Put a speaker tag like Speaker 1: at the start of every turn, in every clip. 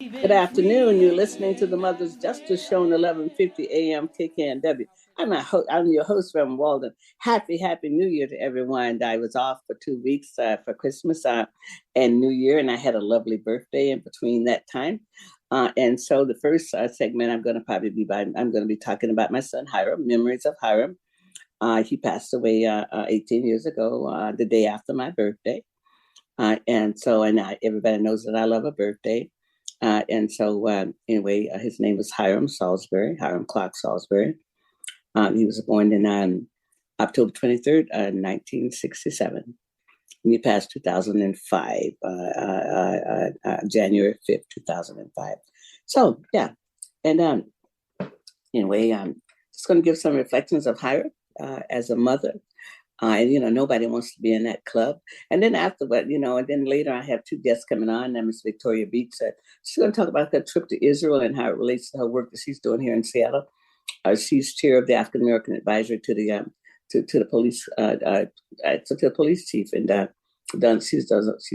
Speaker 1: Good afternoon. You're listening to the Mother's Justice Show on 11:50 a.m. KKNW. I'm your host, Reverend Walden. Happy New Year to everyone. I was off for 2 weeks for Christmas and New Year, and I had a lovely birthday in between that time. And so the first segment I'm going to be talking about my son Hiram, memories of Hiram. He passed away 18 years ago, the day after my birthday. Everybody knows that I love a birthday. His name was Hiram Salisbury, Hiram Clark Salisbury. He was born in October 23rd, 1967. And he passed 2005, January 5th, 2005. So, yeah. And I'm just going to give some reflections of Hiram as a mother. Nobody wants to be in that club. And then afterward, and then later I have two guests coming on. Miss Victoria Beach. She's going to talk about her trip to Israel and how it relates to her work that she's doing here in Seattle. She's chair of the African American Advisory to the police to the police chief, and she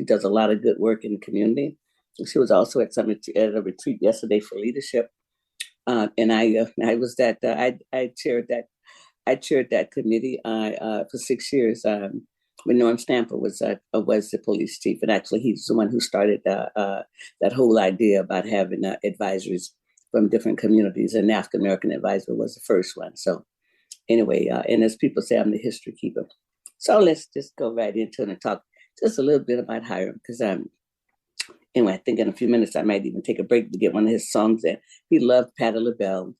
Speaker 1: does a lot of good work in the community. She was also at a retreat yesterday for leadership, and I was that I chaired that. I chaired that committee for 6 years when Norm Stamper was the police chief, and actually he's the one who started that whole idea about having advisories from different communities, and the African American advisor was the first one. So anyway, and as people say, I'm the history keeper. So let's just go right into it and talk just a little bit about Hiram, because anyway, I think in a few minutes I might even take a break to get one of his songs in. He loved Patti LaBelle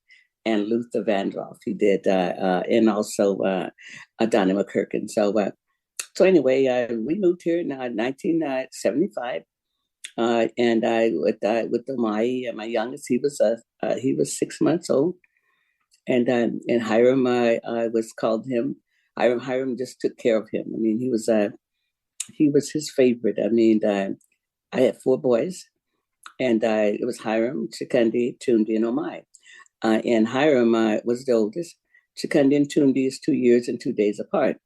Speaker 1: and Luther Vandross. He did, and also Donnie McKirkin. So anyway, we moved here in 1975, and I with my youngest. He was 6 months old, and Hiram, I was called him Hiram. Hiram just took care of him. I mean, he was his favorite. I mean, I had four boys, and it was Hiram, Chikundi, Tundi, and Omai. And Hiram was the oldest. Chikundi and Tundi is 2 years and 2 days apart,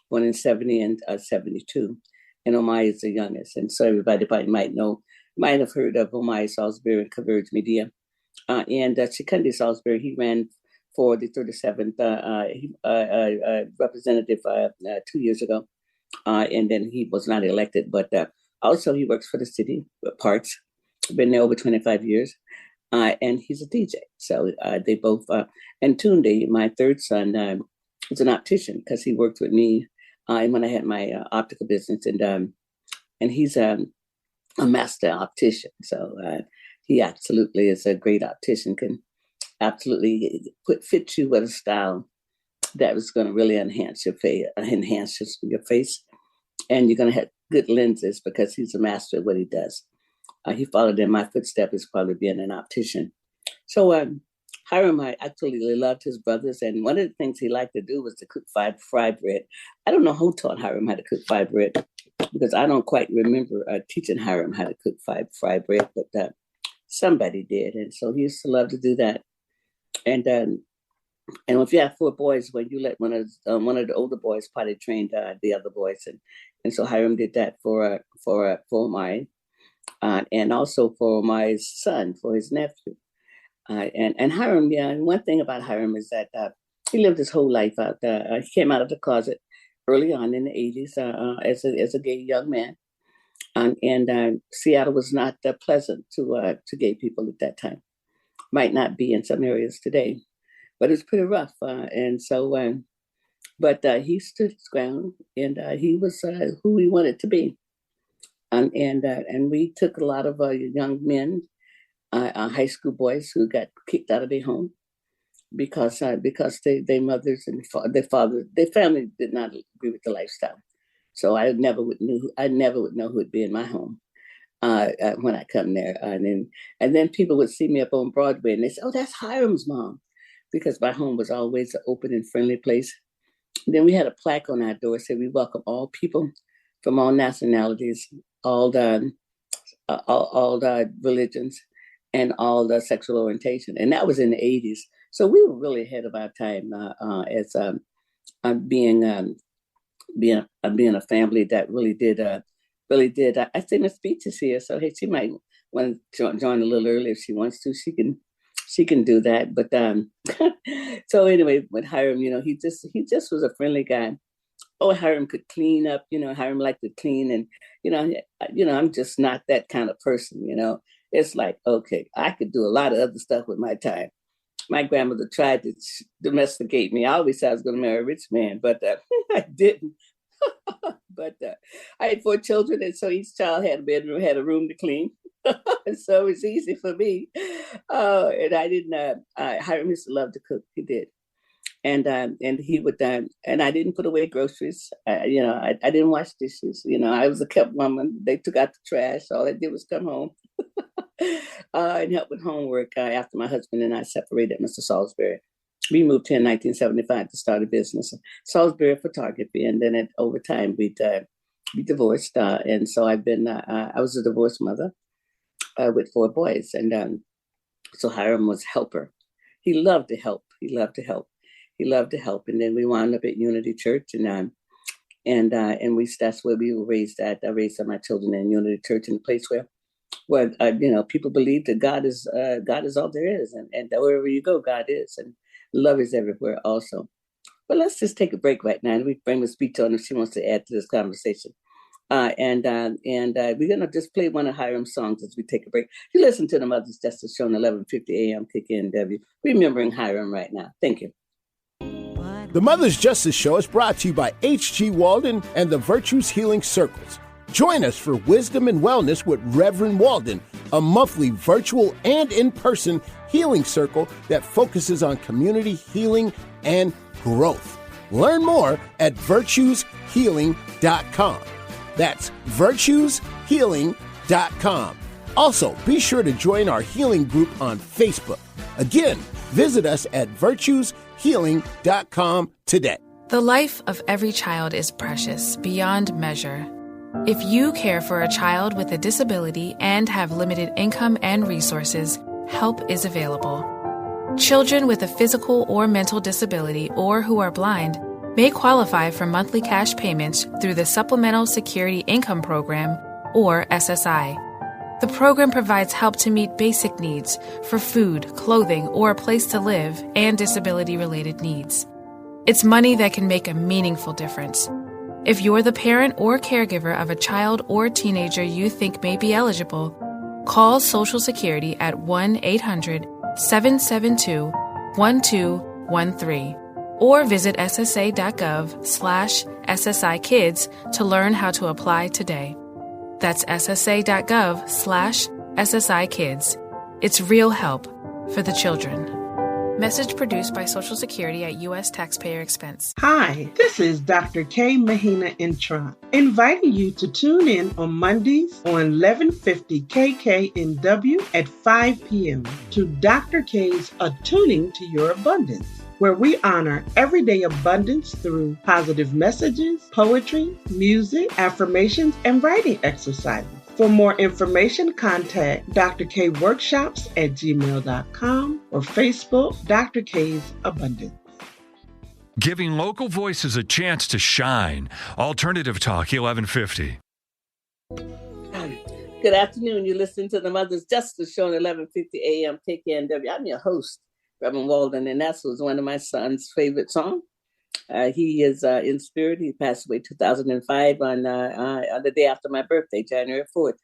Speaker 1: one in 70 and 72. And Omai is the youngest. And so everybody probably might have heard of Omai Salisbury and Converge Media. And Chikundi Salisbury, he ran for the 37th representative 2 years ago. And then he was not elected, but also he works for the city, Parks. Been there over 25 years. And he's a DJ. So they both, and Tunde, my third son, is an optician because he worked with me when I had my optical business. And he's a master optician. So he absolutely is a great optician, can absolutely fit you with a style that was going to really enhance your face. And you're going to have good lenses because he's a master of what he does. He followed in my footsteps as probably being an optician. So Hiram, I absolutely loved his brothers. And one of the things he liked to do was to cook fried bread. I don't know who taught Hiram how to cook fried bread, because I don't quite remember teaching Hiram how to cook fried bread, but somebody did. And so he used to love to do that. And if you have four boys, when you let one of the older boys potty trained the other boys. And so Hiram did that for mine. And also for my son, for his nephew. And Hiram, one thing about Hiram is that he lived his whole life out there. He came out of the closet early on in the 80s as a gay young man. And Seattle was not pleasant to gay people at that time. Might not be in some areas today, but it was pretty rough. But he stood his ground, and he was who he wanted to be. And we took a lot of young men, high school boys who got kicked out of their home because their mothers and their family did not agree with the lifestyle. So I never would know who would be in my home when I come there. And then people would see me up on Broadway and they say, "Oh, that's Hiram's mom," because my home was always an open and friendly place. And then we had a plaque on our door that said, "We welcome all people from all nationalities, all the religions, and all the sexual orientation." And that was in the 80s. So we were really ahead of our time as being a family that really did. I say my speech is here, so hey, she might want to join a little early if she wants to. She can do that. But so anyway, with Hiram, he just was a friendly guy. Oh, Hiram could clean up. Hiram liked to clean, and I'm just not that kind of person. It's like, okay, I could do a lot of other stuff with my time. My grandmother tried to domesticate me. I always said I was going to marry a rich man, but I didn't. But I had 4 children, and so each child had a bedroom, had a room to clean. So it was easy for me. And I didn't. Hiram used to love to cook. He did, and he would. And I didn't put away groceries. I didn't wash dishes. I was a kept woman. They took out the trash. All I did was come home and help with homework. After my husband and I separated, Mr. Salisbury. We moved here in 1975 to start a business, Salisbury Photography, and then over time we divorced. And so I was a divorced mother with 4 boys, and so Hiram was helper. He loved to help. He loved to help. And then we wound up at Unity Church, and that's where we were raised at. I raised my children in Unity Church, in a place where people believe that God is all there is, and that wherever you go, God is, and love is everywhere also. But let's just take a break right now, and we bring the speech on if she wants to add to this conversation. And we're gonna just play one of Hiram's songs as we take a break. You listen to the Mother's Justice Show on 1150 AM KKNW. Remembering Hiram right now. Thank you.
Speaker 2: The Mother's Justice Show is brought to you by H.G. Walden and the Virtues Healing Circles. Join us for Wisdom and Wellness with Reverend Walden, a monthly virtual and in-person healing circle that focuses on community healing and growth. Learn more at virtueshealing.com. That's virtueshealing.com. Also, be sure to join our healing group on Facebook. Again, visit us at virtueshealing.com today.
Speaker 3: The life of every child is precious beyond measure. If you care for a child with a disability and have limited income and resources, help is available. Children with a physical or mental disability or who are blind may qualify for monthly cash payments through the Supplemental Security Income Program, or SSI. The program provides help to meet basic needs for food, clothing, or a place to live, and disability-related needs. It's money that can make a meaningful difference. If you're the parent or caregiver of a child or teenager you think may be eligible, call Social Security at 1-800-772-1213 or visit ssa.gov/SSI-Kids to learn how to apply today. That's ssa.gov/SSI-Kids. It's real help for the children. Message produced by Social Security at U.S. taxpayer expense.
Speaker 4: Hi, this is Dr. K. Mahina Intron, inviting you to tune in on Mondays on 1150 KKNW at 5 p.m. to Dr. K's Attuning to Your Abundance, where we honor everyday abundance through positive messages, poetry, music, affirmations, and writing exercises. For more information, contact Dr. K Workshops at gmail.com or Facebook, Dr. K's Abundance.
Speaker 5: Giving local voices a chance to shine. Alternative Talk, 1150.
Speaker 1: Good afternoon. You listen to the Mother's Justice Show on 1150 AM KKNW. I'm your host, Reverend Walden, and that was one of my son's favorite songs. He is in spirit. He passed away 2005 on the day after my birthday, January 4th.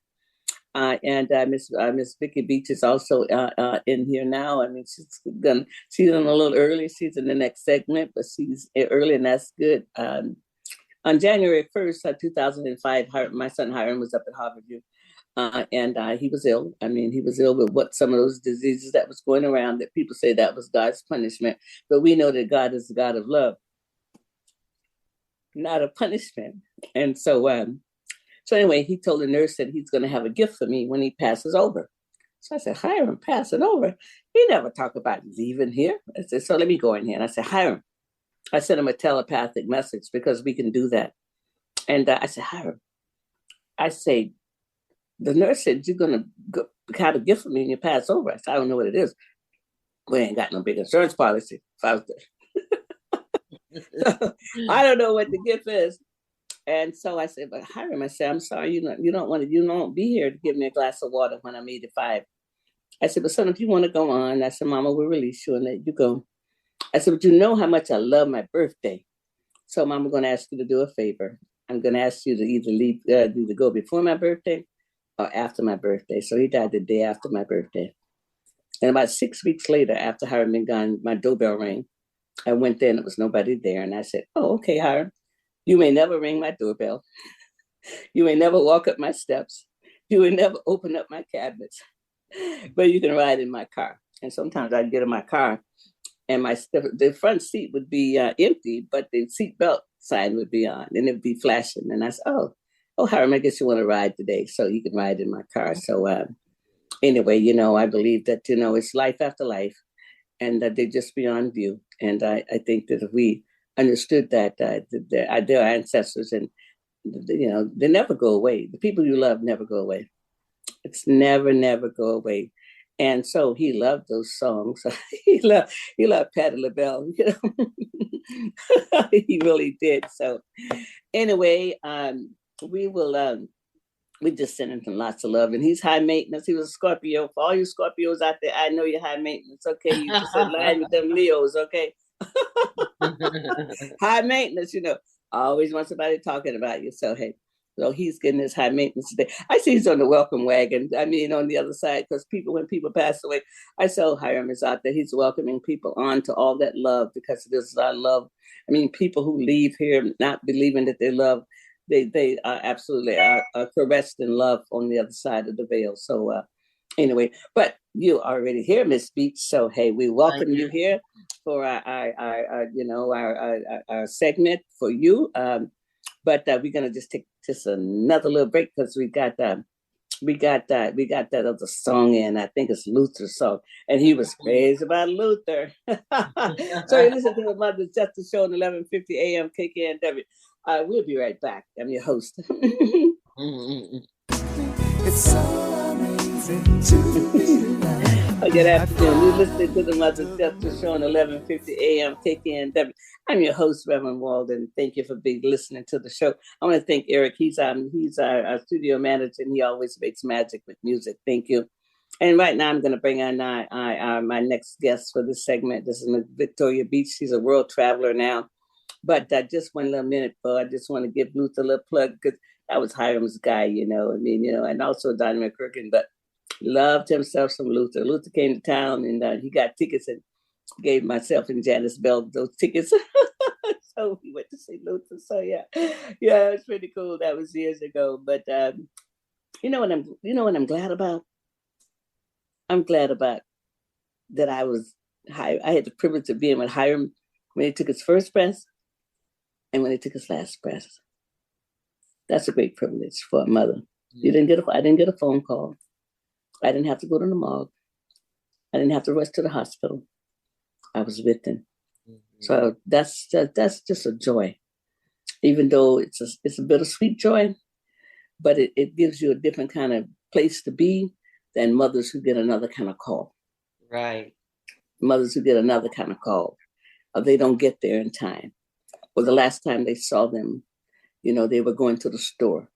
Speaker 1: And Miss Vicky Beach is also in here now. I mean, she's in a little early. She's in the next segment, but she's early, and that's good. On January 1st, 2005, my son Hiram was up at Harborview, and he was ill. I mean, he was ill with some of those diseases that was going around that people say that was God's punishment. But we know that God is the God of love, not a punishment. And so anyway, he told the nurse that he's going to have a gift for me when he passes over. So I said, Hiram, passing over? He never talked about leaving here. I said, so let me go in here. And I said, Hiram, I sent him a telepathic message because we can do that. And I said, Hiram, I say, the nurse said, you're going to have a gift for me when you pass over. I said, I don't know what it is. We ain't got no big insurance policy. If I was there. I don't know what the gift is. And so I said, but Hiram, I said, I'm sorry, you don't be here to give me a glass of water when I'm 85. I said, but son, if you want to go on, I said, Mama will release you and let you go. I said, but you know how much I love my birthday. So Mama going to ask you to do a favor. I'm going to ask you to either go before my birthday or after my birthday. So he died the day after my birthday. And about 6 weeks later, after Hiram been gone, my doorbell rang. I went there and there was nobody there. And I said, oh, okay, Hiram, you may never ring my doorbell. You may never walk up my steps. You may never open up my cabinets, but you can ride in my car. And sometimes I'd get in my car and the front seat would be empty, but the seatbelt sign would be on and it would be flashing. And I said, oh, Hiram, I guess you want to ride today. So you can ride in my car. So anyway, I believe that, it's life after life and that they're just beyond view. And I think that if we understood that their ancestors and, they never go away. The people you love never go away. It's never go away. And so he loved those songs. he loved Patti LaBelle. He really did. So anyway, we just sending him lots of love. And he's high maintenance. He was a Scorpio. For all you Scorpios out there, I know you're high maintenance. Okay, you just align with them Leos. Okay, high maintenance. I always want somebody talking about you. So hey. So he's getting his high maintenance today. I see he's on the welcome wagon. I mean, on the other side, because when people pass away, I saw Hiram is out there. He's welcoming people on to all that love because this is our love. I mean, people who leave here not believing that they love, they are absolutely are caressed in love on the other side of the veil. So anyway, but you already here, Miss Beach. So hey, we welcome you here for our segment for you. But we're gonna just take just another little break because we got that other song in. I think it's Luther's song, and he was crazy about Luther. So you listen to the Mother's Justice Show at 11:50 a.m. KKNW. We'll be right back. I'm your host. It's so amazing to be good afternoon. You're listening to the Mother's Justice Show at 11:50 a.m. KKNW. I'm your host, Reverend Walden. Thank you for listening to the show. I want to thank Eric. He's our studio manager, and he always makes magic with music. Thank you. And right now, I'm going to bring on my next guest for this segment. This is Ms. Victoria Beach. She's a world traveler now. But just one little minute, I just want to give Luther a little plug because that was Hiram's guy, and also Donnie McCurkin, but loved himself some Luther. Luther came to town and he got tickets and gave myself and Janice Bell those tickets. So we went to see Luther. So yeah, it was pretty cool. That was years ago. But you know what I'm glad about? I'm glad about that I had the privilege of being with Hiram when he took his first breath and when he took his last breath. That's a great privilege for a mother. I didn't get a phone call. I didn't have to go to the morgue. I didn't have to rush to the hospital. I was with him. Mm-hmm. So that's just a joy, even though it's a bittersweet joy, but it gives you a different kind of place to be than mothers who get another kind of call.
Speaker 6: Right.
Speaker 1: Mothers who get another kind of call, or they don't get there in time. Or the last time they saw them, they were going to the store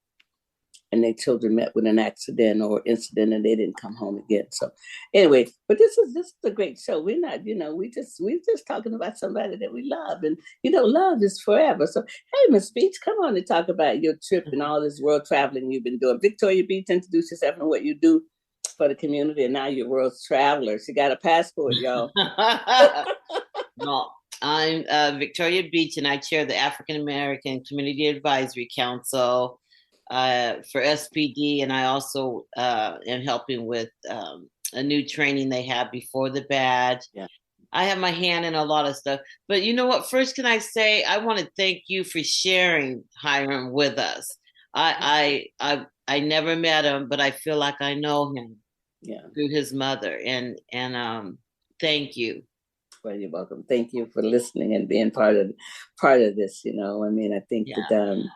Speaker 1: and their children met with an accident or incident and they didn't come home again. So anyway, but this is a great show. We're not, we're just talking about somebody that we love, and love is forever. So hey, Miss Beach, come on and talk about your trip and all this world traveling you've been doing. Victoria Beach, introduce yourself and what you do for the community, and now you're world traveler. She got a passport, y'all.
Speaker 6: Well, I'm Victoria Beach, and I chair the African American Community Advisory Council for SPD, and I also am helping with a new training they have before the badge. Yeah. I have my hand in a lot of stuff, but you know what? First, can I say I want to thank you for sharing Hiram with us. I never met him, but I feel like I know him through his mother, and thank you.
Speaker 1: Well, you're welcome. Thank you for listening and being part of this. I think that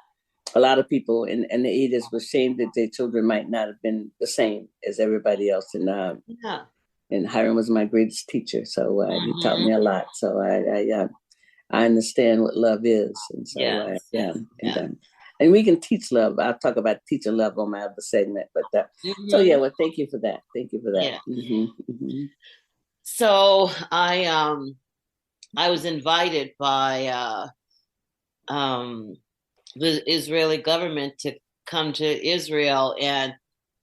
Speaker 1: a lot of people in the 80s were ashamed that their children might not have been the same as everybody else. And Hiram was my greatest teacher. So he taught me a lot. So I understand what love is. And so, and we can teach love. I'll talk about teaching love on my other segment. But so yeah, well, thank you for that. Thank you for that.
Speaker 6: Yeah. So I was invited by the Israeli government to come to Israel, and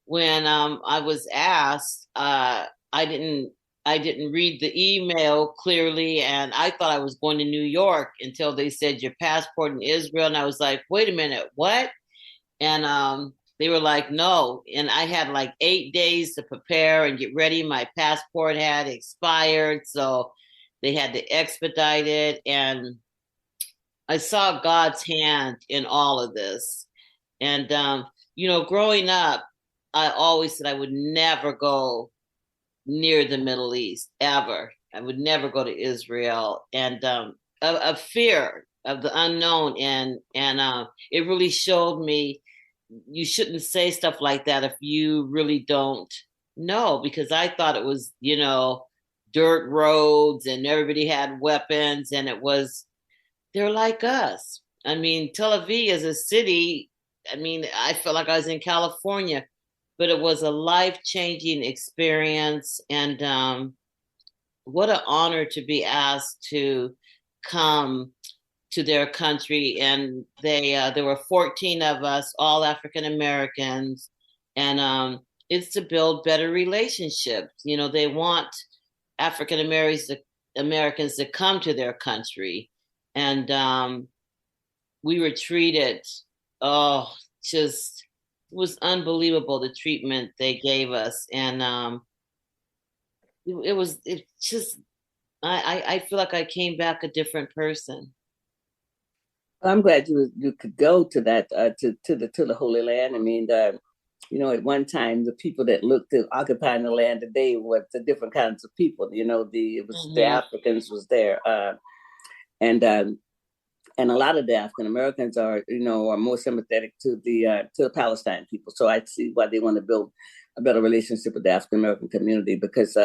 Speaker 6: when I was asked, I didn't read the email clearly, and I thought I was going to New York until they said your passport in Israel, and I was like, wait a minute, what? And they were like, no, and I had like 8 days to prepare and get ready. My passport had expired, so they had to expedite it, and I saw God's hand in all of this. And growing up, I always said I would never go near the Middle East ever. I would never go to Israel, and a fear of the unknown, and it really showed me you shouldn't say stuff like that if you really don't know, because I thought it was dirt roads and everybody had weapons, and they're like us. I mean, Tel Aviv is a city. I mean, I felt like I was in California, but it was a life-changing experience. And what an honor to be asked to come to their country. And there were 14 of us, all African Americans. And it's to build better relationships. They want African Americans to come to their country. And we were treated, just it was unbelievable, the treatment they gave us. And I feel like I came back a different person.
Speaker 1: I'm glad you could go to that to the Holy Land. I mean, at one time the people that looked at occupying the land today were the different kinds of people. The Africans was there, and a lot of the African Americans are more sympathetic to the Palestine people. So I see why they want to build a better relationship with the African American community, because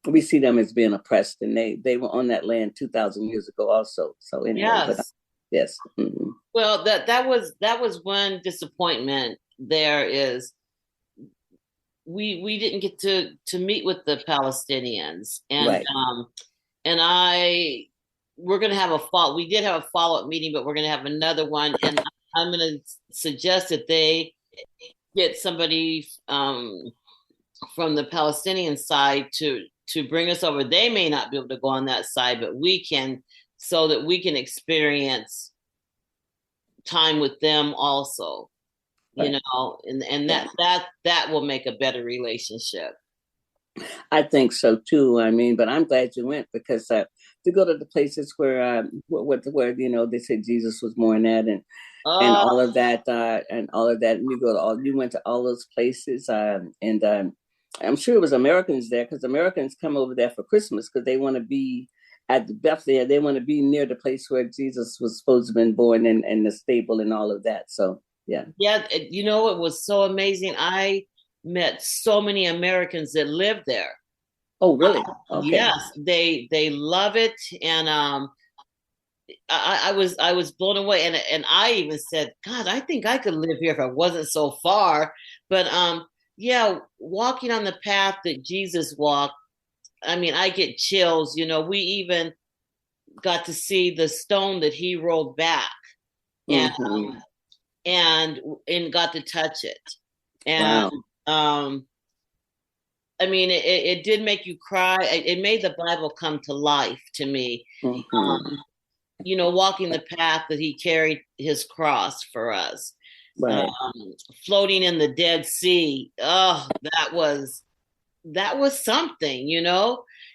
Speaker 1: we see them as being oppressed, and they were on that land 2,000 years ago also. So anyway,
Speaker 6: yes.
Speaker 1: Yes. Mm-hmm.
Speaker 6: Well, that was one disappointment. There is we didn't get to meet with the Palestinians, and
Speaker 1: right.
Speaker 6: We're going to have we did have a follow-up meeting, but we're going to have another one, and I'm going to suggest that they get somebody from the Palestinian side to bring us over. They may not be able to go on that side, but we can, so that we can experience time with them also,
Speaker 1: right.
Speaker 6: and that will make a better relationship.
Speaker 1: I think so too. I mean, but I'm glad you went, because to go to the places where they said Jesus was born at, and all of that, and you went to all those places, and I'm sure it was Americans there, because Americans come over there for Christmas because they want to be at the Bethlehem. They want to be near the place where Jesus was supposed to have been born, and the stable and all of that. So yeah.
Speaker 6: It was so amazing. I met so many Americans that live there.
Speaker 1: Oh, really? Okay.
Speaker 6: Yes, they love it, and I was blown away, and I even said, God, I think I could live here if I wasn't so far. But walking on the path that Jesus walked, I mean, I get chills. We even got to see the stone that he rolled back, and got to touch it, and
Speaker 1: wow.
Speaker 6: I mean, it did make you cry. It made the Bible come to life to me. Walking the path that he carried his cross for us,
Speaker 1: right.
Speaker 6: Floating in the Dead Sea. Oh, that was something.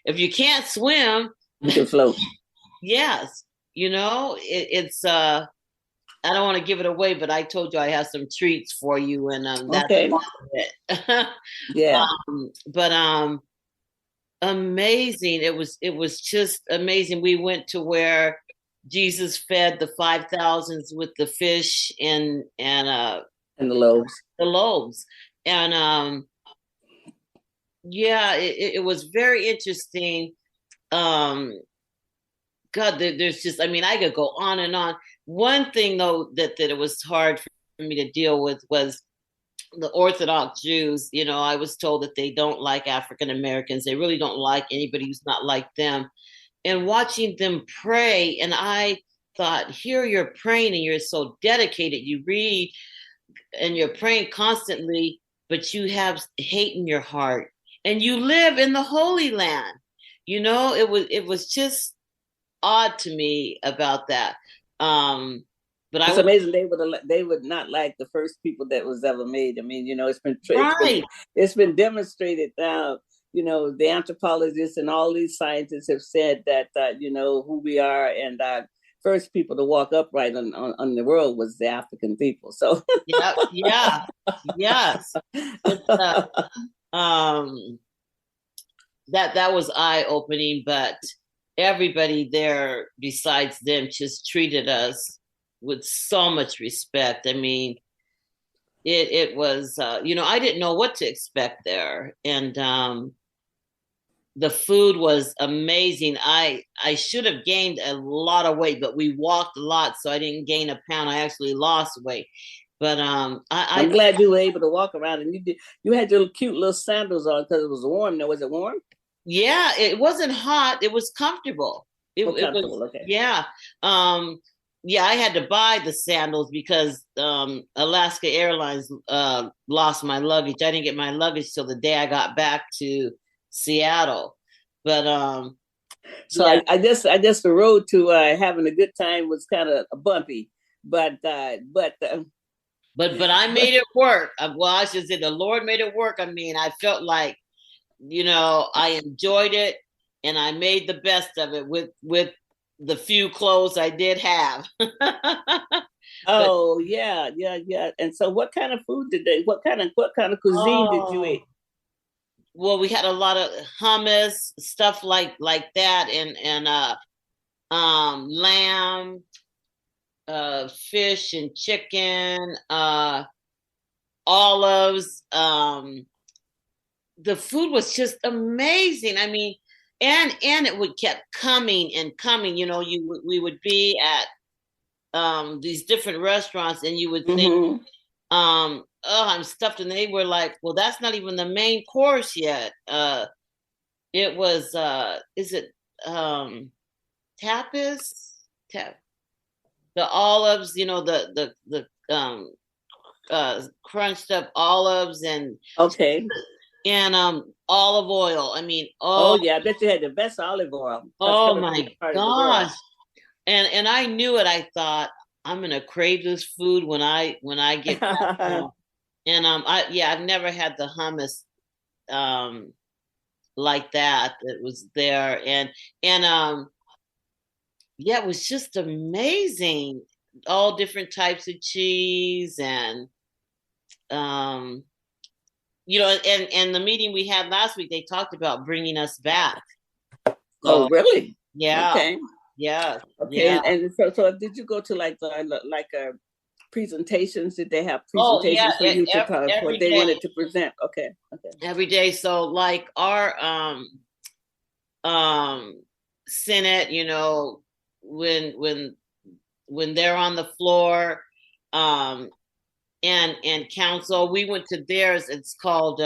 Speaker 6: If you can't swim,
Speaker 1: you can float.
Speaker 6: Yes, it's. I don't want to give it away, but I told you I have some treats for you, and that's
Speaker 1: okay.
Speaker 6: part of it.
Speaker 1: Yeah.
Speaker 6: But amazing. It was just amazing. We went to where Jesus fed the 5,000s with the fish and
Speaker 1: the loaves.
Speaker 6: The loaves. And it was very interesting. God, there's just, I mean, I could go on and on. One thing though that it was hard for me to deal with was the Orthodox Jews. You know, I was told that they don't like African Americans. They really don't like anybody who's not like them. And watching them pray, and I thought, here you're praying and you're so dedicated. You read and you're praying constantly, but you have hate in your heart, and you live in the Holy Land. You know, it was just odd to me about that. But
Speaker 1: it's amazing they would not like the first people that was ever made. I mean, you know, it's been demonstrated now. You know, the anthropologists and all these scientists have said that you know, who we are, and first people to walk upright on the world was the African people. So
Speaker 6: yeah, yes, that was eye opening. But everybody there besides them just treated us with so much respect. I mean, it was you know, I didn't know what to expect there, and the food was amazing. I should have gained a lot of weight, but we walked a lot, so I didn't gain a pound. I actually lost weight. But I'm
Speaker 1: glad you were able to walk around, and you had your cute little sandals on because it was warm. Now, was it warm?
Speaker 6: Yeah, it wasn't hot. It was comfortable. It was, okay. Yeah. Yeah, I had to buy the sandals because Alaska Airlines lost my luggage. I didn't get my luggage till the day I got back to Seattle. But
Speaker 1: so yeah. I guess the road to having a good time was kind of bumpy, but I
Speaker 6: made it work. Well, I should say the Lord made it work. I mean, I felt like, you know, I enjoyed it, and I made the best of it with the few clothes I did have.
Speaker 1: Oh, yeah. And so what kind of food what kind of cuisine did you eat?
Speaker 6: Well, we had a lot of hummus, stuff like that, and lamb, fish and chicken, olives. The food was just amazing. I mean, and it would kept coming and coming. You know, we would be at these different restaurants, and you would think, oh, I'm stuffed, and they were like, well, that's not even the main course yet. It was is it tapas? The olives, you know, the crunched up olives, and
Speaker 1: okay.
Speaker 6: And olive oil. I mean,
Speaker 1: oh yeah, I bet you had the best olive oil.
Speaker 6: Oh my gosh! And I knew it. I thought, I'm gonna crave this food when I get back home. And I've never had the hummus like that. It was there, and yeah, it was just amazing. All different types of cheese, and you know, and the meeting we had last week, they talked about bringing us back. So,
Speaker 1: oh, really?
Speaker 6: Yeah.
Speaker 1: Okay.
Speaker 6: Yeah.
Speaker 1: Okay. Yeah. And so did you go to like presentations? Did they have presentations for you to talk what they wanted to present? Okay.
Speaker 6: Every day. So like our Senate, you know, when they're on the floor, and council, we went to theirs. It's called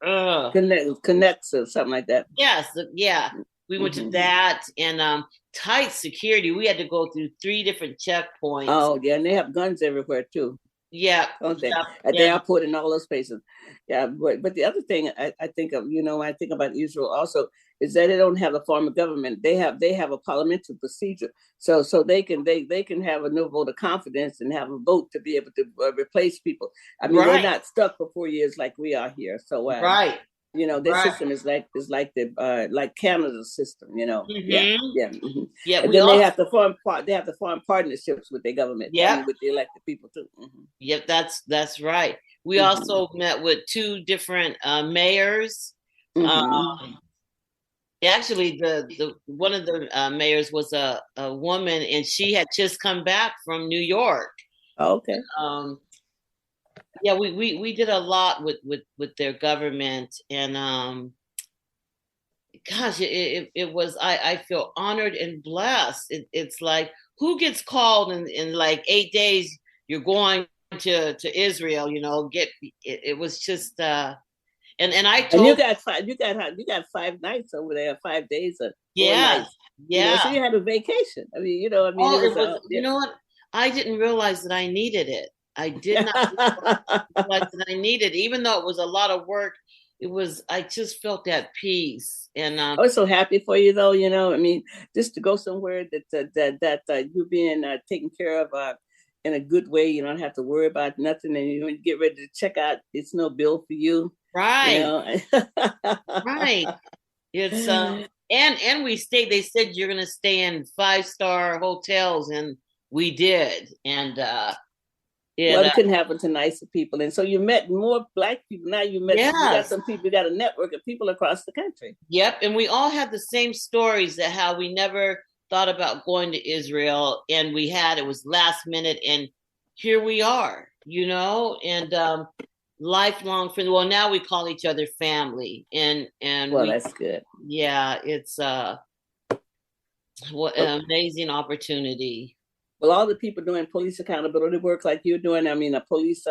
Speaker 1: Connects or something like that.
Speaker 6: Yes, yeah. We went to that, and tight security. We had to go through 3 different checkpoints.
Speaker 1: Oh yeah, and they have guns everywhere too.
Speaker 6: Yeah,
Speaker 1: don't they? At the airport and all those places. Yeah, but the other thing I think of, you know, when I think about Israel also, is that they don't have a form of government. They have a parliamentary procedure, so they can have a no vote of confidence and have a vote to be able to replace people. I mean, they're not stuck for 4 years like we are here. So
Speaker 6: right.
Speaker 1: You know, their system is like the like Canada's system. You know, yeah. And then they have to form partnerships with their government.
Speaker 6: Yeah,
Speaker 1: with the elected people too.
Speaker 6: Yep, that's right. We also met with 2 different mayors. Actually, the one of the mayors was a woman, and she had just come back from New York.
Speaker 1: Okay.
Speaker 6: Yeah, we did a lot with their government, and gosh, it was, I feel honored and blessed. It's like, who gets called in like 8 days, you're going to Israel, it was just, and I told.
Speaker 1: And you got 5 nights over there, 5 days or 4 nights.
Speaker 6: Yeah.
Speaker 1: So you had a vacation. I mean,
Speaker 6: Oh, it was, you know what? I didn't realize that I needed it. I did not realize that I needed it. Even though it was a lot of work, I just felt at peace. And
Speaker 1: I was so happy for you, though. I mean, just to go somewhere that you're being taken care of in a good way. You don't have to worry about nothing, and you get ready to check out. It's no bill for you,
Speaker 6: right? Right. It's and we stayed. They said you're going to stay in 5-star hotels, and we did. And
Speaker 1: it couldn't happen to nicer people. And so you met more Black people. Now you got some people. You got a network of people across the country.
Speaker 6: Yep, and we all had the same stories, that how we never thought about going to Israel, and it was last minute, and here we are, and lifelong friends. Well, now we call each other family, and
Speaker 1: that's good.
Speaker 6: Yeah, it's what an amazing opportunity.
Speaker 1: Well, all the people doing police accountability work like you're doing, I mean, a police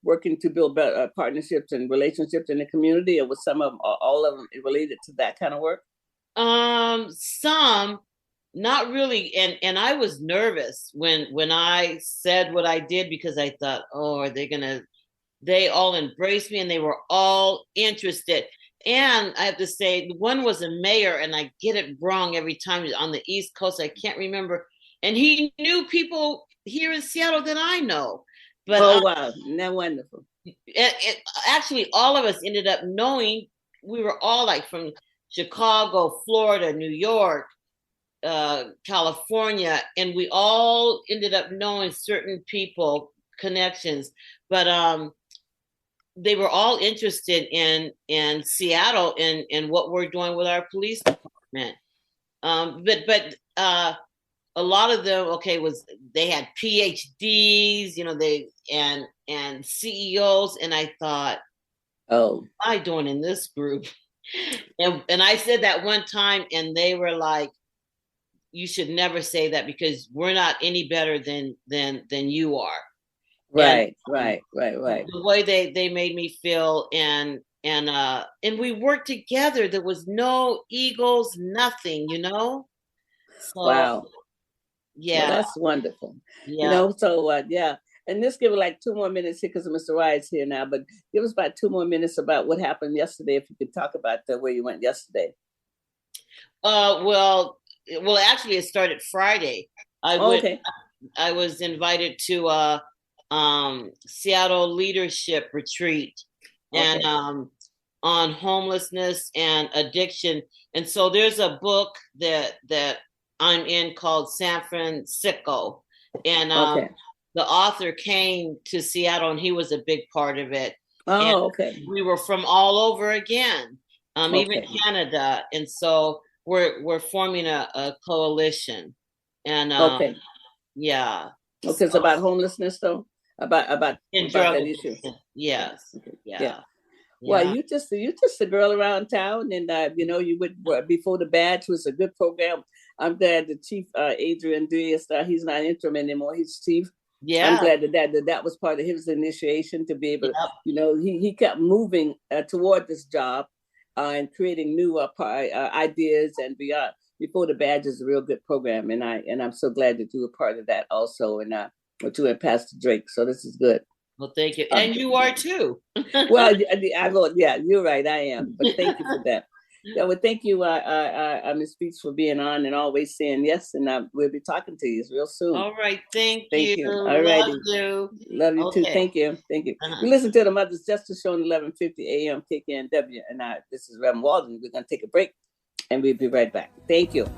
Speaker 1: working to build better partnerships and relationships in the community, or was some of them, all of them related to that kind of work?
Speaker 6: Some, not really. And I was nervous when I said what I did, because I thought, are they all embraced me, and they were all interested. And I have to say, one was a mayor, and I get it wrong every time, on the East Coast. I can't remember. And he knew people here in Seattle that I know. But
Speaker 1: wow, isn't that wonderful?
Speaker 6: Actually, all of us ended up knowing. We were all like from Chicago, Florida, New York, California, and we all ended up knowing certain people, connections. But they were all interested in Seattle and what we're doing with our police department. But a lot of them, they had PhDs, they and CEOs, and I thought, what am I doing in this group? And I said that one time, and they were like, you should never say that, because we're not any better than you are.
Speaker 1: Right.
Speaker 6: The way they made me feel, and we worked together. There was no egos, nothing, So,
Speaker 1: wow.
Speaker 6: Yeah,
Speaker 1: well, that's wonderful.
Speaker 6: Yeah.
Speaker 1: And let's give it like 2 more minutes here, because Mr. Wyatt's here now. But give us about 2 more minutes about what happened yesterday, if you could talk about where you went yesterday.
Speaker 6: Well, actually, it started Friday. I was invited to a Seattle leadership retreat, and on homelessness and addiction. And so there's a book that I'm in called San Francisco, and the author came to Seattle, and he was a big part of it. We were from all over again, even Canada, and so we're forming a coalition. And yeah.
Speaker 1: Okay, it's about homelessness, though. About that issue.
Speaker 6: Yes. Yeah.
Speaker 1: Well, you just a girl around town, and you would before the badge was a good program. I'm glad the chief Adrian Diaz, he's not interim anymore. He's chief. Yeah, I'm glad that was part of his initiation to be able to, he kept moving toward this job and creating new ideas and beyond. Before the badge is a real good program, and I'm so glad that you were part of that also, and what you and Pastor Drake. So this is good.
Speaker 6: Well, thank you, and you are too.
Speaker 1: Well, you're right. I am, but thank you for that. Yeah, well, thank you, Ms. Beach, for being on and always saying yes, and we'll be talking to you real soon.
Speaker 6: All right, thank you.
Speaker 1: All right, love you too. Thank you. You listen to the Mother's Justice Show on 1150 AM KKNW, and this is Reverend Walden. We're going to take a break, and we'll be right back. Thank you.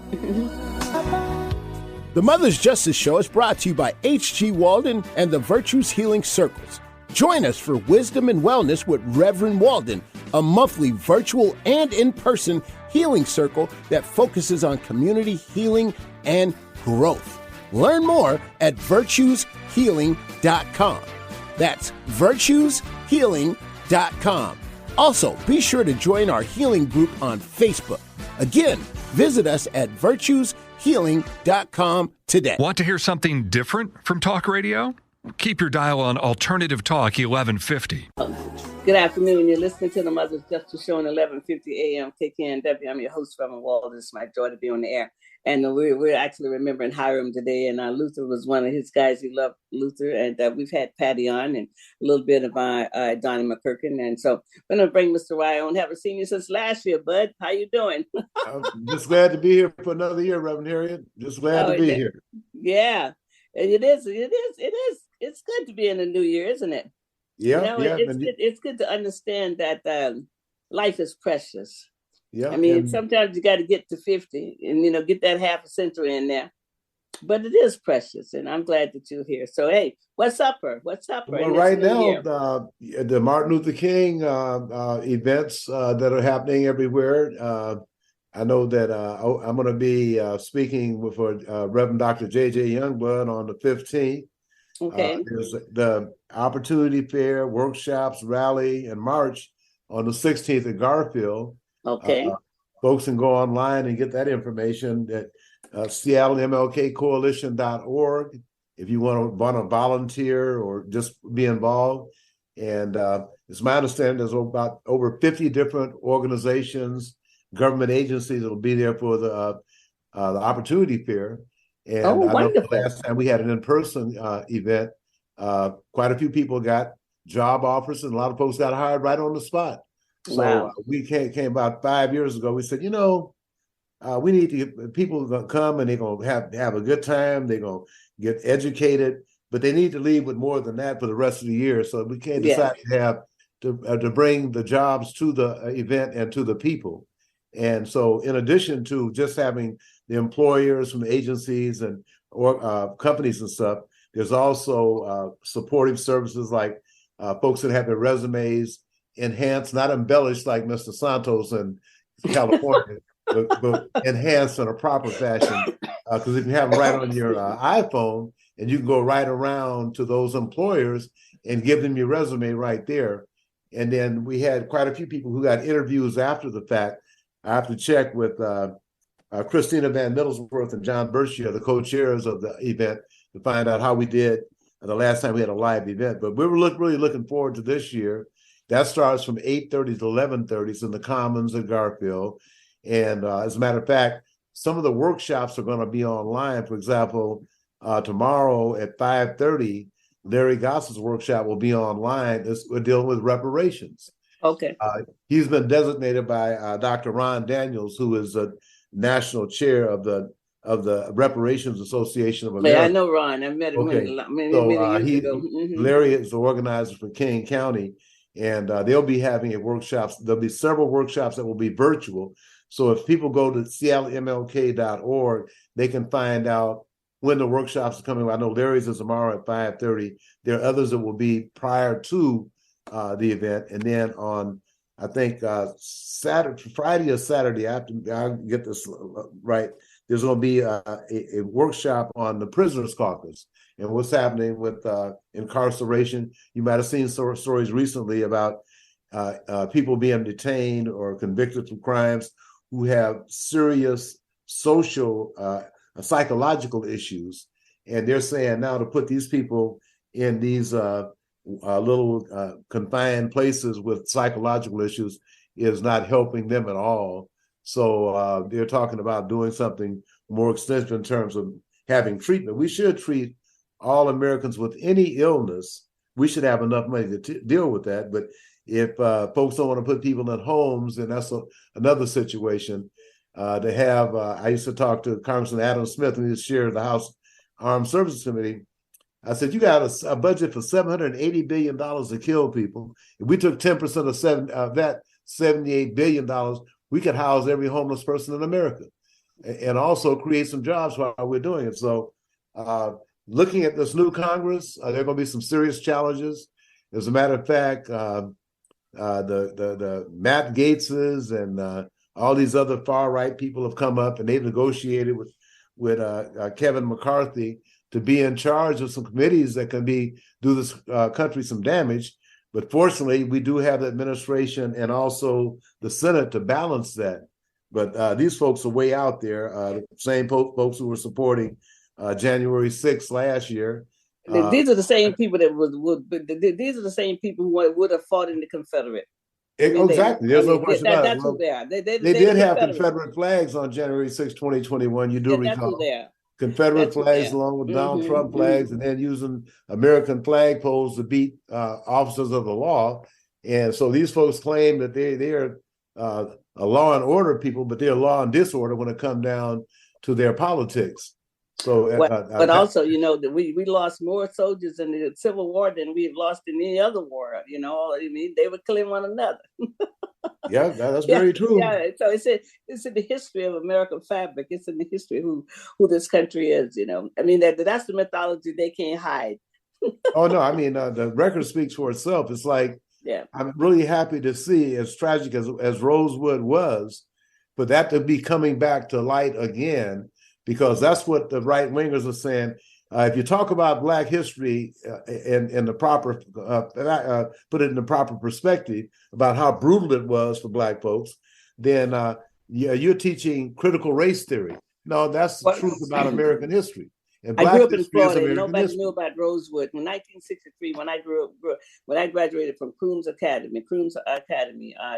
Speaker 2: The Mother's Justice Show is brought to you by H.G. Walden and the Virtues Healing Circles. Join us for Wisdom and Wellness with Reverend Walden, a monthly virtual and in-person healing circle that focuses on community healing and growth. Learn more at virtueshealing.com. That's virtueshealing.com. Also, be sure to join our healing group on Facebook. Again, visit us at virtueshealing.com today.
Speaker 5: Want to hear something different from talk radio? Keep your dial on Alternative Talk 1150.
Speaker 1: Good afternoon. You're listening to the Mother's Justice Show on 1150 a.m. KKNW. I'm your host, Reverend Walden. It's my joy to be on the air. And we're actually remembering Hiram today. And Luther was one of his guys. He loved Luther. And we've had Patty on and a little bit of Donnie McKirkin. And so we're going to bring Mr. Rye on. Haven't seen you since last year, bud. How you doing?
Speaker 7: I'm just glad to be here for another year, Reverend Harriett. Just glad to be here.
Speaker 1: Yeah. And it is. It's good to be in the new year, isn't it?
Speaker 7: Yeah.
Speaker 1: It's good to understand that life is precious.
Speaker 7: Yeah.
Speaker 1: I mean, sometimes you got to get to 50 and, get that half a century in there. But it is precious, and I'm glad that you're here. So, hey, what's upper?
Speaker 7: Well, right now, the Martin Luther King events that are happening everywhere. I know that I'm going to be speaking for Reverend Dr. J.J. Youngblood on the 15th.
Speaker 1: Okay.
Speaker 7: There's the Opportunity Fair, workshops, rally, and march on the 16th at Garfield.
Speaker 1: Okay.
Speaker 7: Folks can go online and get that information at SeattleMLKCoalition.org if you want to volunteer or just be involved. And it's my understanding there's about over 50 different organizations, government agencies that will be there for the Opportunity Fair. And I know the last time we had an in-person event, quite a few people got job offers and a lot of folks got hired right on the spot. So we came about 5 years ago. We said, we need to get people are going to come and they're going to have a good time. They're going to get educated, but they need to leave with more than that for the rest of the year. So we can't decide to bring the jobs to the event and to the people. And so in addition to just having the employers from the agencies and companies and stuff, there's also supportive services like folks that have their resumes enhanced, not embellished like Mr. Santos in California, but enhanced in a proper fashion. Because if you have them right on your iPhone, and you can go right around to those employers and give them your resume right there. And then we had quite a few people who got interviews after the fact. I have to check with Christina Van Middlesworth and John Bercia, the co-chairs of the event, to find out how we did the last time we had a live event. But we were really looking forward to this year. That starts from 8:30 to 11:30 in the Commons at Garfield. And as a matter of fact, some of the workshops are going to be online. For example, tomorrow at 5:30, Larry Goss's workshop will be online. We're dealing with reparations.
Speaker 1: Okay.
Speaker 7: He's been designated by Dr. Ron Daniels, who is a national chair of the Reparations Association of America.
Speaker 1: Yeah, I know Ron. I met him many years ago. Mm-hmm.
Speaker 7: Larry is the organizer for King County, and they'll be having workshops. There'll be several workshops that will be virtual. So if people go to SeattleMLK.org, they can find out when the workshops are coming. I know Larry's is tomorrow at 5:30. There are others that will be prior to the event, and then on I think Friday or Saturday, I'll get this right. There's going to be a workshop on the Prisoners Caucus and what's happening with incarceration. You might have seen stories recently about people being detained or convicted for crimes who have serious social, psychological issues. And they're saying now to put these people in these little confined places with psychological issues is not helping them at all. So they're talking about doing something more extensive in terms of having treatment. We should treat all Americans with any illness. We should have enough money to deal with that. But if folks don't want to put people in homes, then that's another situation. To have, I used to talk to Congressman Adam Smith when he was chair of the House Armed Services Committee. I said, you got a budget for $780 billion to kill people. If we took 10% of that $78 billion, we could house every homeless person in America and also create some jobs while we're doing it. So looking at this new Congress, there are going to be some serious challenges. As a matter of fact, the Matt Gaetzes and all these other far-right people have come up and they've negotiated with Kevin McCarthy to be in charge of some committees that can do this country some damage. But fortunately, we do have the administration and also the Senate to balance that. But these folks are way out there. The same folks who were supporting January 6th last year.
Speaker 1: These are the same people that these are the same people who would have fought in the Confederate.
Speaker 7: Exactly. There's no question about it.
Speaker 1: That's who they are.
Speaker 7: They did have Confederate flags on January 6, 2021. You do recall.
Speaker 1: That's who they are.
Speaker 7: Confederate flags along with Donald Trump flags, and then using American flag poles to beat officers of the law. And so these folks claim that they are a law and order people, but they're law and disorder when it comes down to their politics. So,
Speaker 1: but also, that we lost more soldiers in the Civil War than we've lost in any other war. They would kill one another.
Speaker 7: Yeah, that's very true.
Speaker 1: Yeah, so it's in the history of American fabric. It's in the history of who this country is. That's the mythology they can't hide.
Speaker 7: Oh no, the record speaks for itself. It's like, I'm really happy to see, as tragic as Rosewood was, for that to be coming back to light again. Because that's what the right wingers are saying. If you talk about Black history in the proper, put it in the proper perspective about how brutal it was for Black folks, then you're teaching critical race theory. No, that's the truth about American history. And
Speaker 1: I grew up in Florida, and nobody knew about Rosewood. In 1963, when I graduated from Crooms Academy,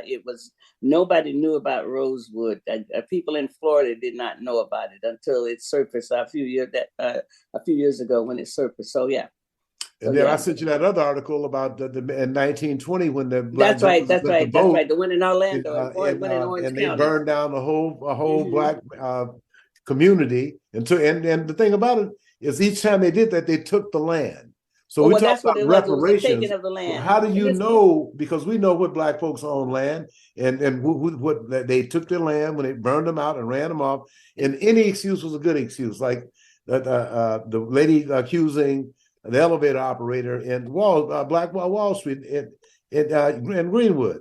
Speaker 1: it was nobody knew about Rosewood. People in Florida did not know about it until it surfaced a few years ago when it surfaced. So yeah.
Speaker 7: And then I sent you that other article about in 1920 when the Black
Speaker 1: that's right. The one in Orlando,
Speaker 7: and they burned down a whole Black community. And the thing about it is, each time they did that, they took the land. So we talk about reparations.
Speaker 1: Of the land.
Speaker 7: How do you know? Because we know what Black folks own land, and what they took their land when they burned them out and ran them off. And any excuse was a good excuse, like the lady accusing the elevator operator in Blackwell Wall Street in Greenwood,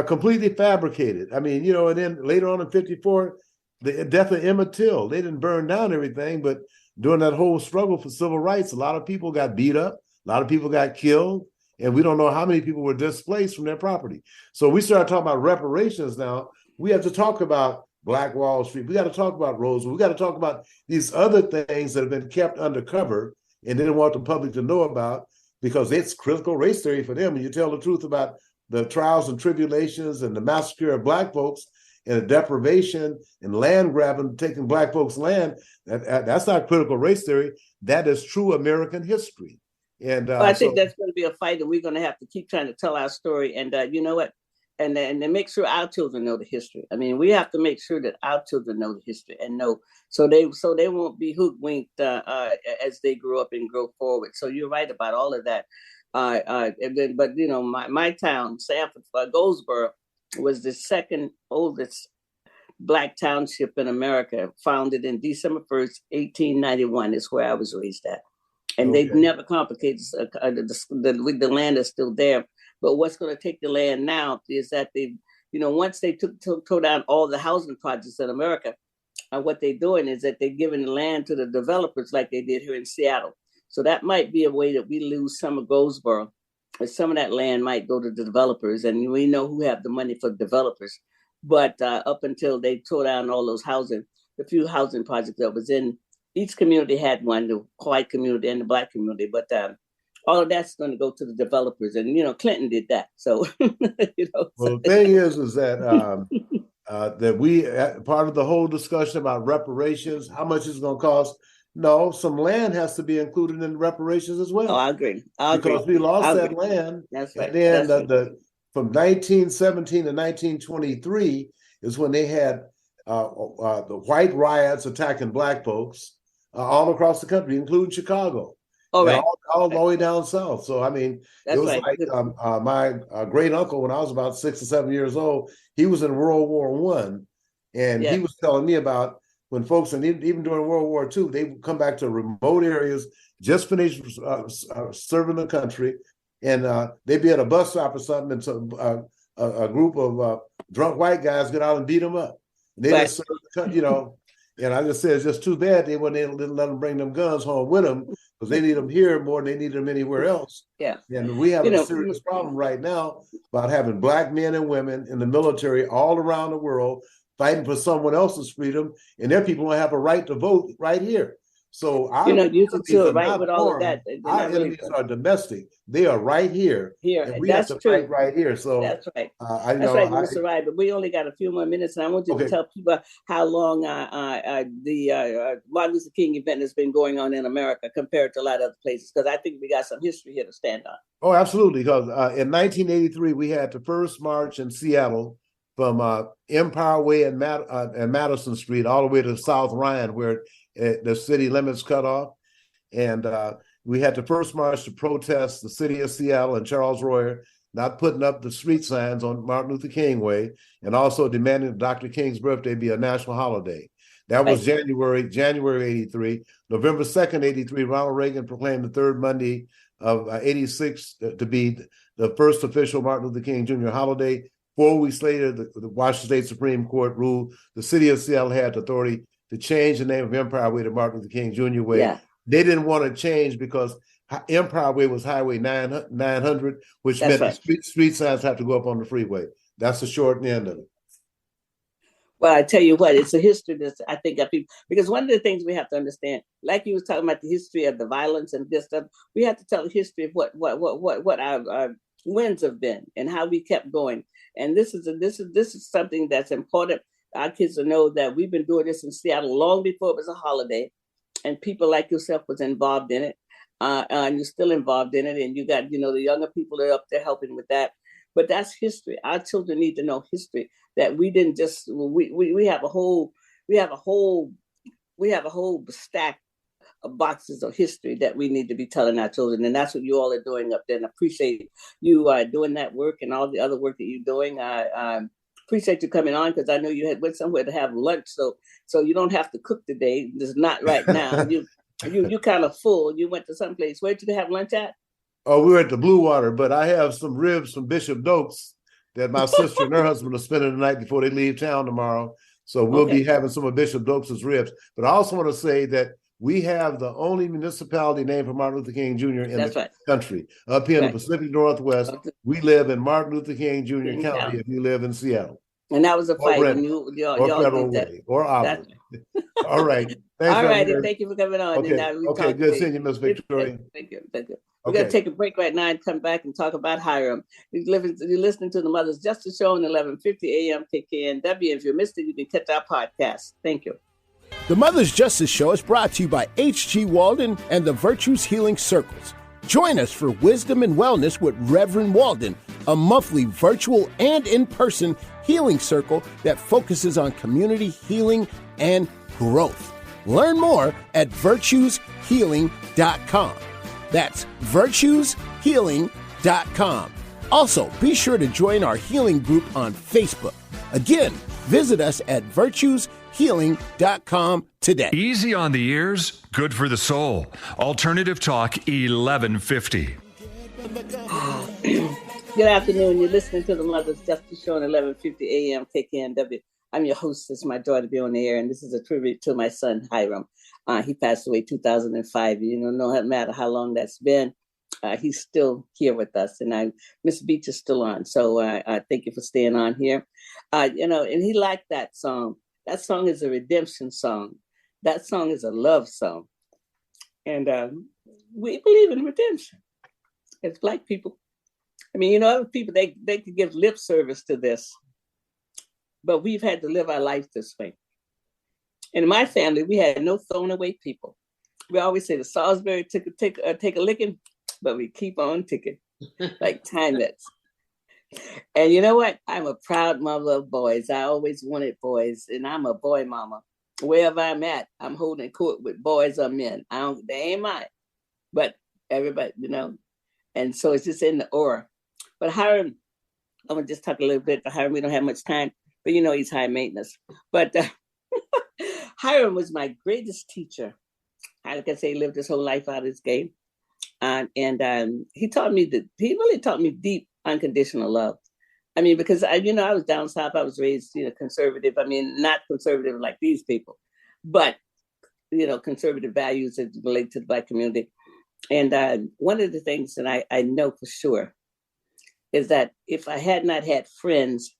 Speaker 7: completely fabricated. And then later on in '54. The death of Emmett Till. They didn't burn down everything, but during that whole struggle for civil rights, a lot of people got beat up, a lot of people got killed, and we don't know how many people were displaced from their property. So we start talking about reparations now. We have to talk about Black Wall Street. We got to talk about Rosewood. We got to talk about these other things that have been kept undercover and they didn't want the public to know about, because it's critical race theory for them. And you tell the truth about the trials and tribulations and the massacre of Black folks, and the deprivation and land grabbing, taking Black folks' land, that's not critical race theory. That is true American history. And
Speaker 1: I think that's going to be a fight, and we're going to have to keep trying to tell our story. And you know what? And then make sure our children know the history. We have to make sure that our children know the history and know, so they won't be hoodwinked as they grow up and grow forward. So you're right about all of that. But my town, Sanford, Goldsboro, was the second oldest Black township in America, founded in December 1st, 1891, is where I was raised at. And they've never complicated the land is still there. But what's going to take the land now is that once they tore down all the housing projects in America, what they're doing is that they're giving the land to the developers like they did here in Seattle. So that might be a way that we lose some of Goldsboro. Some of that land might go to the developers, and we know who have the money for developers. But up until they tore down all those the few housing projects that was in each community had one, the white community and the Black community. But all of that's going to go to the developers, and Clinton did that. So
Speaker 7: Well, the thing is that that we part of the whole discussion about reparations, how much it's going to cost. No, some land has to be included in reparations as well.
Speaker 1: Oh, I agree.
Speaker 7: Because we lost that land.
Speaker 1: That's right.
Speaker 7: And then from 1917 to 1923 is when they had the white riots attacking Black folks all across the country, including Chicago.
Speaker 1: All right.
Speaker 7: All the way down south. So, it was like my great uncle, when I was about 6 or 7 years old, he was in World War I. And he was telling me about when folks, and even during World War II, they would come back to remote areas, just finished serving the country, and they'd be at a bus stop or something, and so a group of drunk white guys get out and beat them up. And they just served the country, and I just said, it's just too bad they didn't let them bring them guns home with them, because they need them here more than they need them anywhere else.
Speaker 1: Yeah.
Speaker 7: And we have a serious problem right now about having Black men and women in the military all around the world fighting for someone else's freedom, and their people don't have a right to vote right here. So our
Speaker 1: you can still right with all
Speaker 7: foreign.
Speaker 1: of that.
Speaker 7: Our enemies are domestic. They are right here.
Speaker 1: Here,
Speaker 7: and we
Speaker 1: that's
Speaker 7: have to fight right here. So
Speaker 1: that's right.
Speaker 7: That's
Speaker 1: right, Mr. Wright. But we only got a few more minutes, and I want you to tell people how long the Martin Luther King event has been going on in America compared to a lot of other places, because I think we got some history here to stand on.
Speaker 7: Oh, absolutely. Because in 1983, we had the first march in Seattle from Empire Way and Madison Street all the way to South Ryan, where the city limits cut off. And we had the first march to protest the city of Seattle and Charles Royer not putting up the street signs on Martin Luther King Way, and also demanding that Dr. King's birthday be a national holiday. That was January 83. November 2nd, 83, Ronald Reagan proclaimed the third Monday of 86 to be the first official Martin Luther King Jr. holiday. 4 weeks later, the Washington State Supreme Court ruled the city of Seattle had authority to change the name of Empire Way to Martin Luther King Jr. Way. Yeah. They didn't want to change because Empire Way was Highway 900, which meant the street signs have to go up on the freeway. That's the short end of it.
Speaker 1: Well, I tell you what, it's a history that I think that people, because one of the things we have to understand, like you was talking about the history of the violence and this stuff, we have to tell the history of what our wins have been and how we kept going. And this is something that's important. Our kids to know that we've been doing this in Seattle long before it was a holiday, and people like yourself was involved in it, and you're still involved in it, and you got the younger people that are up there helping with that. But that's history. Our children need to know history. That we didn't just we have a whole stack of boxes of history that we need to be telling our children, and that's what you all are doing up there. And I appreciate you doing that work and all the other work that you're doing. I appreciate you coming on, because I know you went somewhere to have lunch, so you don't have to cook today. It's not right now. you kind of full. You went to someplace. Where did you have lunch at?
Speaker 7: Oh, we were at the Blue Water, but I have some ribs from Bishop Dokes that my sister and her husband are spending the night before they leave town tomorrow. So we'll be having some of Bishop Dokes' ribs. But I also want to say that we have the only municipality named for Martin Luther King Jr. in the country. Up here in the Pacific Northwest, we live in Martin Luther King Jr. County if you live in Seattle.
Speaker 1: And that was a fight.
Speaker 7: Or Auburn. All right. Thanks,
Speaker 1: all right. And thank you for coming on.
Speaker 7: Okay, good seeing you, Ms. Victoria.
Speaker 1: Thank you. We're going to take a break right now and come back and talk about Hiram. You're listening to the Mother's Justice Show on 1150 AM KKNW. If you missed it, you can catch our podcast. Thank you.
Speaker 2: The Mother's Justice Show is brought to you by H.G. Walden and the Virtues Healing Circles. Join us for Wisdom and Wellness with Reverend Walden, a monthly virtual and in-person healing circle that focuses on community healing and growth. Learn more at virtueshealing.com. That's virtueshealing.com. Also, be sure to join our healing group on Facebook. Again, visit us at virtueshealing.com today.
Speaker 5: Easy on the ears, good for the soul. Alternative Talk 1150.
Speaker 1: Good afternoon. You're listening to the Mother's Justice Show on 1150 AM KKNW. I'm your host. It's my joy to be on the air, and this is a tribute to my son, Hiram. He passed away 2005. No matter how long that's been, he's still here with us, and Miss Beach is still on. So I thank you for staying on here. And he liked that song. That song is a redemption song. That song is a love song. And we believe in redemption as Black people. I mean, other people, they could give lip service to this, but we've had to live our life this way. In my family, we had no thrown away people. We always say the Salisbury take a licking, but we keep on ticking like time nets. And you know what? I'm a proud mother of boys. I always wanted boys, and I'm a boy mama. Wherever I'm at, I'm holding court with boys or men. They ain't mine, but everybody, and so it's just in the aura. But Hiram, I'm gonna just talk a little bit to Hiram. We don't have much time, but he's high maintenance. But Hiram was my greatest teacher. Like I say, he lived his whole life out of this game. And he really taught me deep unconditional love. I mean, because I was down south. I was raised, conservative. I mean, not conservative like these people, but conservative values that relate to the Black community. And one of the things that I know for sure is that if I had not had friends,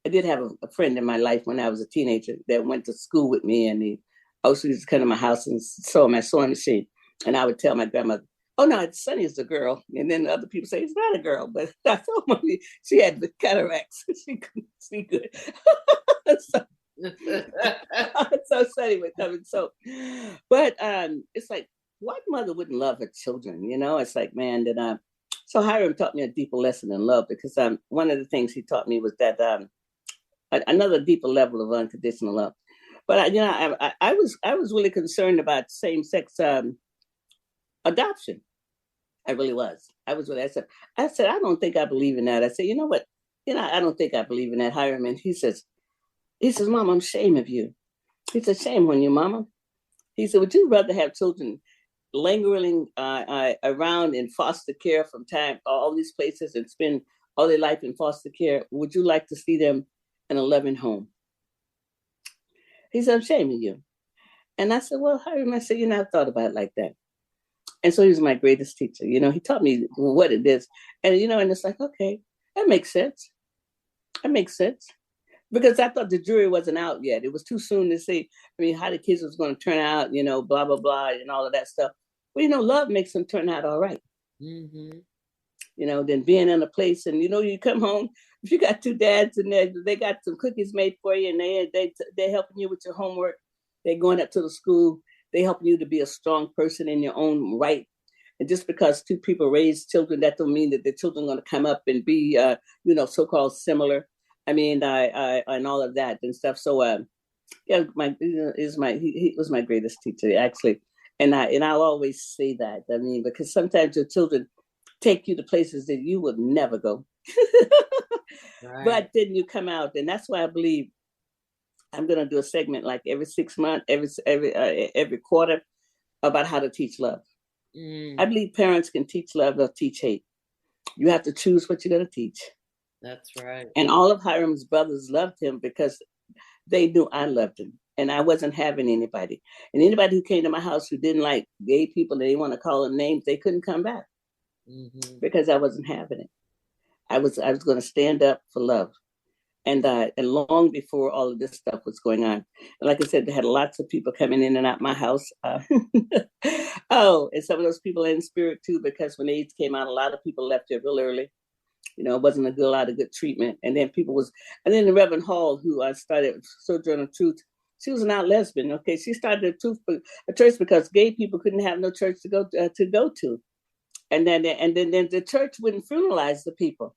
Speaker 1: I did have a friend in my life when I was a teenager that went to school with me, and he also used to come to my house and sew my sewing machine. And I would tell my grandmother, "Oh no, it's Sonny is a girl," and then the other people say it's not a girl. But I told her she had the cataracts; she couldn't see good. so, so Sonny would come and sew. But it's like, what mother wouldn't love her children? You know, it's like, man, that so Hiram taught me a deeper lesson in love, because one of the things he taught me was that another deeper level of unconditional love. But I was really concerned about same-sex adoption. I really was. I said, I don't think I believe in that. I said, you know what? I don't think I believe in that, Hiram. And he says, Mom, I'm ashamed of you. He said, shame on you, Mama. He said, would you rather have children lingering around in foster care from all these places and spend all their life in foster care? Would you like to see them in a loving home? He said, I'm ashamed of you. And I said, well, Hiram, I said, I've thought about it like that. And so he was my greatest teacher. He taught me what it is. And, and it's like, okay, that makes sense. That makes sense. Because I thought the jury wasn't out yet. It was too soon to say, how the kids was going to turn out, blah, blah, blah, and all of that stuff. Well, love makes them turn out all right. Mm-hmm. Than being in a place and, you come home, if you got two dads and they got some cookies made for you and they're helping you with your homework, they're going up to the school, they helping you to be a strong person in your own right. And just because two people raise children, that don't mean that the children are going to come up and be, so-called similar. And all of that and stuff. So, he was my greatest teacher, actually. And I'll always say that. Because sometimes your children take you to places that you would never go. Right. But then you come out, and that's why I believe I'm going to do a segment like every 6 months, every quarter, about how to teach love. I believe parents can teach love or teach hate. You have to choose what you're going to teach.
Speaker 6: That's right. And
Speaker 1: all of Hiram's brothers loved him because they knew I loved him, and I wasn't having anybody. And anybody who came to my house who didn't like gay people, they want to call them names, they couldn't come back because I wasn't having it. I was going to stand up for love. And long before all of this stuff was going on. And like I said, they had lots of people coming in and out my house. And some of those people in spirit too, because when AIDS came out, a lot of people left it real early. It wasn't a lot of good treatment. And then and then the Reverend Hall, who I started Sojourner Truth, she was an out lesbian. Okay, she started a church because gay people couldn't have no church to go to. And then the church wouldn't funeralize the people.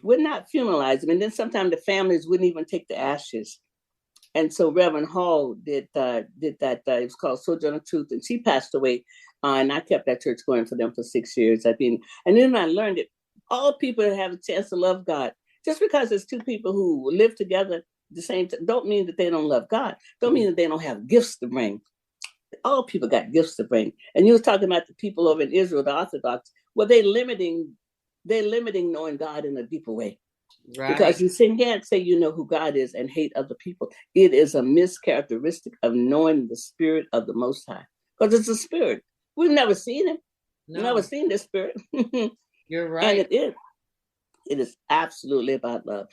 Speaker 1: Would not funeralize them. And then sometimes the families wouldn't even take the ashes. And so Reverend Hall did that. It was called Sojourner Truth, and she passed away. And I kept that church going for them for 6 years. And then I learned that all people have a chance to love God. Just because there's two people who live together at the same time, don't mean that they don't love God. Don't mean that they don't have gifts to bring. All people got gifts to bring. And you was talking about the people over in Israel, the Orthodox. Well, they're limiting knowing God in a deeper way. Right. Because you can't say you know who God is and hate other people. It is a mischaracteristic of knowing the spirit of the Most High. Because it's a spirit. We've never seen him. No. We've never seen this spirit.
Speaker 6: You're right.
Speaker 1: And it is absolutely about love.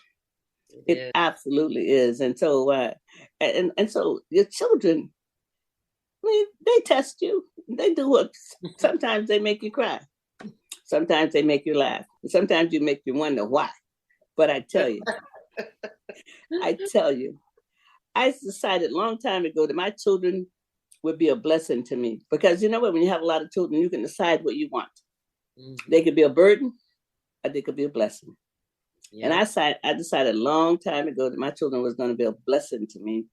Speaker 1: It absolutely is. And so and so your children, they test you. They do what sometimes they make you cry. Sometimes they make you laugh. Sometimes you make you wonder why. But I tell you, I decided a long time ago that my children would be a blessing to me. Because you know what? When you have a lot of children, you can decide what you want. Mm-hmm. They could be a burden or they could be a blessing. Yeah. And I decided a long time ago that my children was going to be a blessing to me.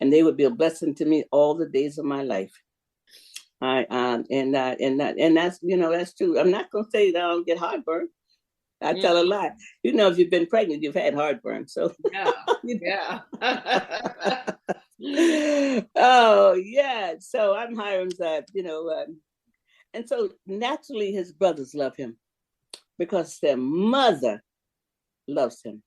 Speaker 1: And they would be a blessing to me all the days of my life. And that's, that's true. I'm not going to say that I don't get heartburn. I tell a lie. If you've been pregnant, you've had heartburn. So
Speaker 6: yeah.
Speaker 1: Oh yeah. So I'm Hiram's, and so naturally his brothers love him because their mother loves him.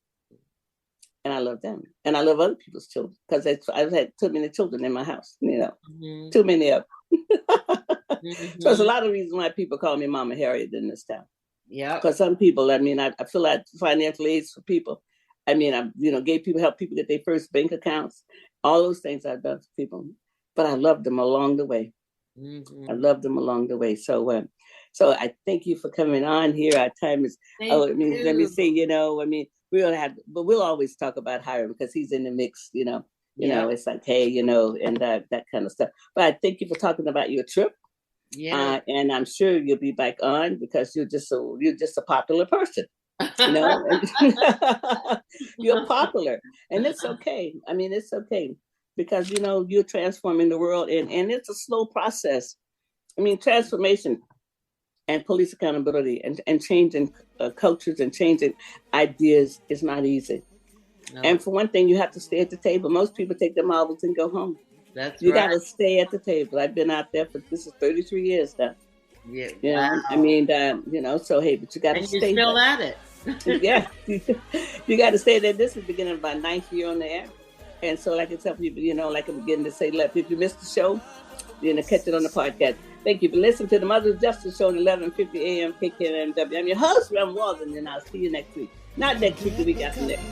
Speaker 1: And I love them. And I love other people's children because I've had too many children in my house, too many of them. So there's a lot of reasons why people call me Mama Harriett in this town.
Speaker 6: Yeah.
Speaker 1: Because some people, I mean, I feel like financial aids for people. I mean, I help people get their first bank accounts. All those things I've done for people. But I loved them along the way. I loved them along the way. So I thank you for coming on here. Our time is, let me say, but we'll always talk about Hiram because he's in the mix, you know, it's like, hey, and that kind of stuff. But I thank you for talking about your trip. Yeah. And I'm sure you'll be back on because you're just a popular person, you're popular, and it's okay. I mean, it's okay because, you're transforming the world and it's a slow process. I mean, transformation and police accountability and changing cultures and changing ideas is not easy. No. And for one thing, you have to stay at the table. Most people take their marbles and go home. You got to stay at the table. I've been out there this is 33 years now. Yeah. Wow. I mean, so hey, but you got to stay.
Speaker 6: You're still at it.
Speaker 1: Yeah. You got to stay there. This is beginning of my 9th year on the air. And so like I tell people, like I'm beginning to say, if you missed the show, catch it on the podcast. Thank you for listening to the Mother's Justice Show at 11:50 a.m. KKNW. I'm your host, Ram Walden, and I'll see you next week. Not next week, the week after next.